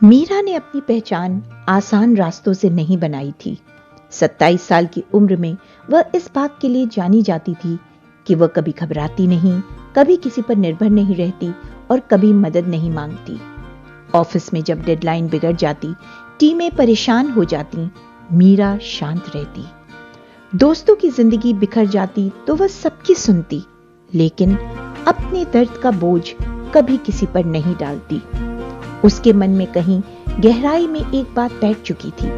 मीरा ने अपनी पहचान आसान रास्तों से नहीं बनाई थी। 27 साल की उम्र में वह इस बात के लिए जानी जाती थी कि वह कभी घबराती नहीं, कभी किसी पर निर्भर नहीं रहती और कभी मदद नहीं मांगती। ऑफिस में जब डेडलाइन बिगड़ जाती, टीमें परेशान हो जाती, मीरा शांत रहती। दोस्तों की जिंदगी बिखर जाती तो वह सबकी सुनती, लेकिन अपने दर्द का बोझ कभी किसी पर नहीं डालती। उसके मन में कहीं गहराई में एक बात बैठ चुकी थी,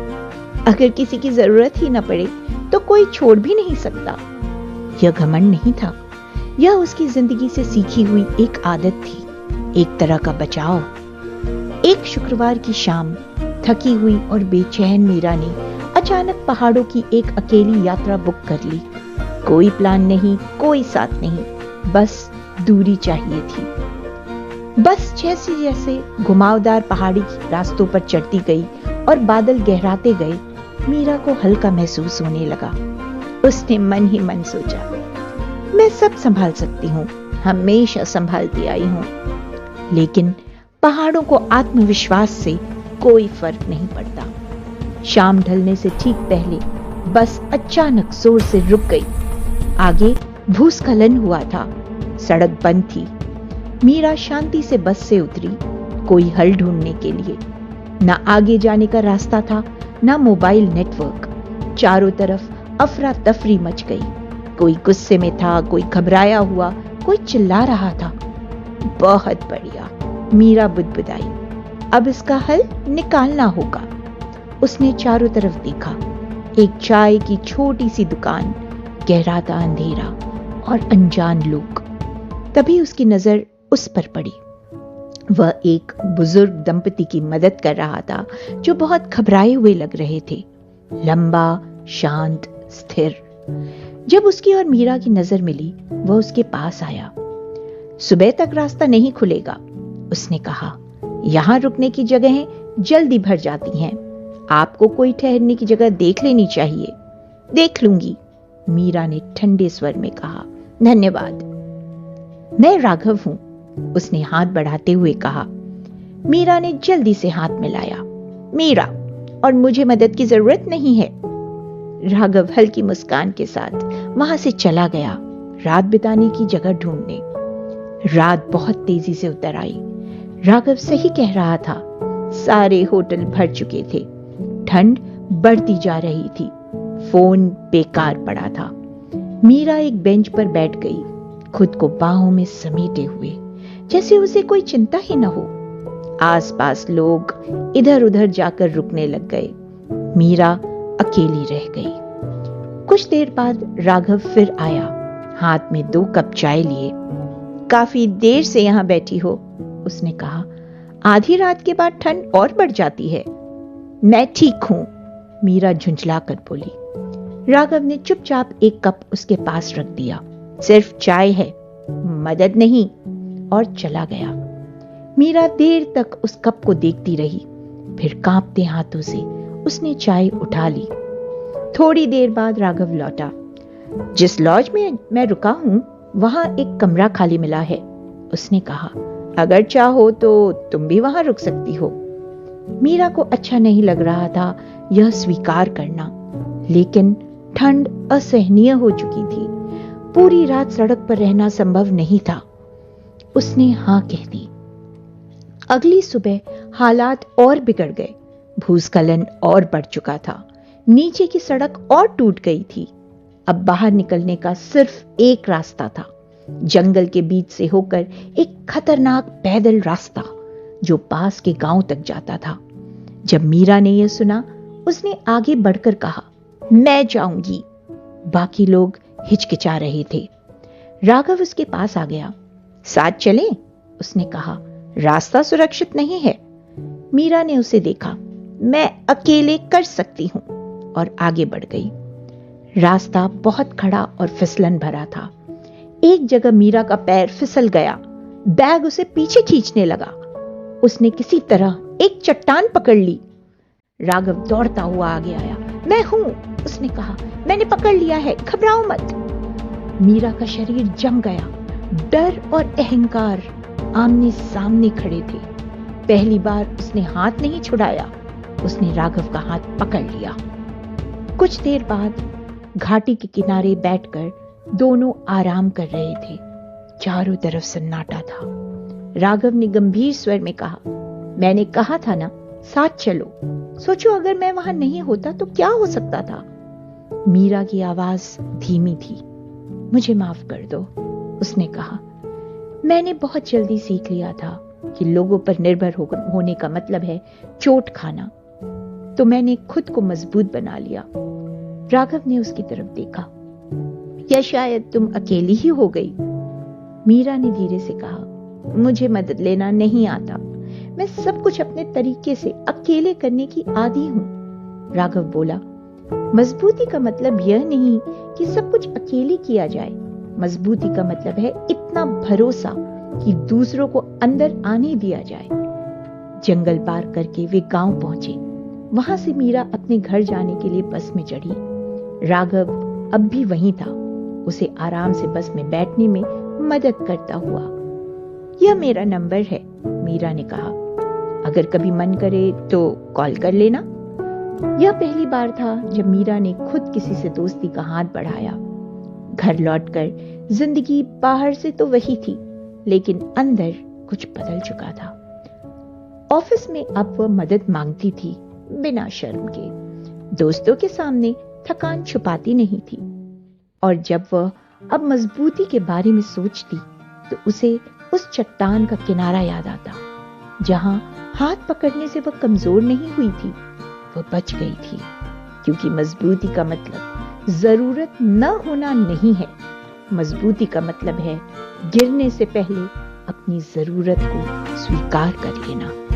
अगर किसी की जरूरत ही न पड़े तो कोई छोड़ भी नहीं सकता। यह घमंड नहीं था, यह उसकी जिंदगी से सीखी हुई एक आदत थी, एक तरह का बचाव। एक शुक्रवार की शाम थकी हुई और बेचैन मीरा ने अचानक पहाड़ों की एक अकेली यात्रा बुक कर ली। कोई प्लान नहीं, कोई साथ नहीं, बस दूरी चाहिए थी। बस जैसे जैसे घुमावदार पहाड़ी रास्तों पर चढ़ती गई और बादल गहराते गए, मीरा को हल्का महसूस होने लगा। उसने मन ही मन सोचा, मैं सब संभाल सकती हूँ, हमेशा संभालती आई हूँ। लेकिन पहाड़ों को आत्मविश्वास से कोई फर्क नहीं पड़ता। शाम ढलने से ठीक पहले बस अचानक जोर से रुक गई। आगे भूस्खलन हुआ था, सड़क बंद थी। मीरा शांति से बस से उतरी, कोई हल ढूंढने के लिए। ना आगे जाने का रास्ता था, ना मोबाइल नेटवर्क। चारों तरफ अफरा तफरी मच गई। कोई गुस्से में था, कोई घबराया हुआ, कोई चिल्ला रहा था। बहुत बढ़िया, मीरा बुदबुदाई, अब इसका हल निकालना होगा। उसने चारों तरफ देखा, एक चाय की छोटी सी दुकान, गहराता अंधेरा और अनजान लोग। तभी उसकी नजर उस पर पड़ी। वह एक बुजुर्ग दंपति की मदद कर रहा था जो बहुत घबराए हुए लग रहे थे। लंबा, शांत, स्थिर। जब उसकी और मीरा की नजर मिली, वह उसके पास आया। सुबह तक रास्ता नहीं खुलेगा, उसने कहा। यहां रुकने की जगहें जल्दी भर जाती हैं। आपको कोई ठहरने की जगह देख लेनी चाहिए। देख लूंगी, मीरा ने ठंडे स्वर में कहा। धन्यवाद। मैं राघव हूं, उसने हाथ बढ़ाते हुए कहा। मीरा ने जल्दी से हाथ मिलाया। मीरा, और मुझे मदद की जरूरत नहीं है। राघव हल्की मुस्कान के साथ वहां से चला गया, रात बिताने की जगह ढूंढने। रात बहुत तेजी से उतर आई। राघव सही कह रहा था, सारे होटल भर चुके थे। ठंड बढ़ती जा रही थी। फोन बेकार पड़ा था। मीरा एक बेंच पर बैठ गई, खुद को बाहों में समेटे हुए, जैसे उसे कोई चिंता ही न हो। आसपास लोग इधर उधर जाकर रुकने लग गए। मीरा अकेली रह गई। कुछ देर बाद राघव फिर आया, हाथ में 2 कप चाय लिए। काफी देर से यहां बैठी हो, उसने कहा। आधी रात के बाद ठंड और बढ़ जाती है। मैं ठीक हूं, मीरा झुंझला कर बोली। राघव ने चुपचाप एक कप उसके पास रख दिया। सिर्फ चाय है, मदद नहीं, और चला गया। मीरा देर तक उस कप को देखती रही, फिर कांपते हाथों से उसने चाय उठा ली। थोड़ी देर बाद राघव लौटा। जिस लॉज में मैं रुका हूं, वहां एक कमरा खाली मिला है, उसने कहा। अगर चाहो तो तुम भी वहां रुक सकती हो। मीरा को अच्छा नहीं लग रहा था यह स्वीकार करना, लेकिन ठंड असहनीय हो चुकी थी। पूरी रात सड़क पर रहना संभव नहीं था। उसने हां कह दी। अगली सुबह हालात और बिगड़ गए। भूस्खलन और बढ़ चुका था। नीचे की सड़क और टूट गई थी। अब बाहर निकलने का सिर्फ एक रास्ता था, जंगल के बीच से होकर एक खतरनाक पैदल रास्ता जो पास के गांव तक जाता था। जब मीरा ने यह सुना, उसने आगे बढ़कर कहा, मैं जाऊंगी। बाकी लोग हिचकिचा रहे थे। राघव उसके पास आ गया। साथ चलें, उसने कहा। रास्ता सुरक्षित नहीं है। मीरा ने उसे देखा। मैं अकेले कर सकती हूं, और आगे बढ़ गई। रास्ता बहुत खड़ा और फिसलन भरा था। एक जगह मीरा का पैर फिसल गया। बैग उसे पीछे खींचने लगा। उसने किसी तरह एक चट्टान पकड़ ली। राघव दौड़ता हुआ आगे आया। मैं हूं, उसने कहा। मैंने पकड़ लिया है, घबराओ मत। मीरा का शरीर जम गया। डर और अहंकार आमने सामने खड़े थे। पहली बार उसने हाथ नहीं छुड़ाया, उसने राघव का हाथ पकड़ लिया। कुछ देर बाद घाटी के किनारे बैठकर दोनों आराम कर रहे थे। चारों तरफ सन्नाटा था। राघव ने गंभीर स्वर में कहा, मैंने कहा था ना, साथ चलो। सोचो अगर मैं वहां नहीं होता तो क्या हो सकता था। मीरा की आवाज धीमी थी। मुझे माफ कर दो, उसने कहा। मैंने बहुत जल्दी सीख लिया था कि लोगों पर निर्भर होने का मतलब है चोट खाना, तो मैंने खुद को मजबूत बना लिया। राघव ने उसकी तरफ देखा। या शायद तुम अकेली ही हो गई। मीरा ने धीरे से कहा, मुझे मदद लेना नहीं आता। मैं सब कुछ अपने तरीके से अकेले करने की आदी हूं। राघव बोला, मजबूती का मतलब यह नहीं कि सब कुछ अकेले किया जाए। मजबूती का मतलब है इतना भरोसा कि दूसरों को अंदर आने दिया जाए। जंगल पार करके वे गांव पहुंचे। वहां से मीरा अपने घर जाने के लिए बस में चढ़ी। राघव अब भी वहीं था, उसे आराम से बस में बैठने में मदद करता हुआ। यह मेरा नंबर है, मीरा ने कहा। अगर कभी मन करे तो कॉल कर लेना। यह पहली बार था जब मीरा ने खुद किसी से दोस्ती का हाथ बढ़ाया। घर लौटकर जिंदगी बाहर से तो वही थी, लेकिन अंदर कुछ बदल चुका था। ऑफिस में अब वह मदद मांगती थी, बिना शर्म के। दोस्तों के सामने थकान छुपाती नहीं थी। और जब वह अब मजबूती के बारे में सोचती तो उसे उस चट्टान का किनारा याद आता, जहां हाथ पकड़ने से वह कमजोर नहीं हुई थी, वह बच गई थी। क्योंकि मजबूती का मतलब जरूरत न होना नहीं है। मजबूती का मतलब है गिरने से पहले अपनी जरूरत को स्वीकार कर लेना।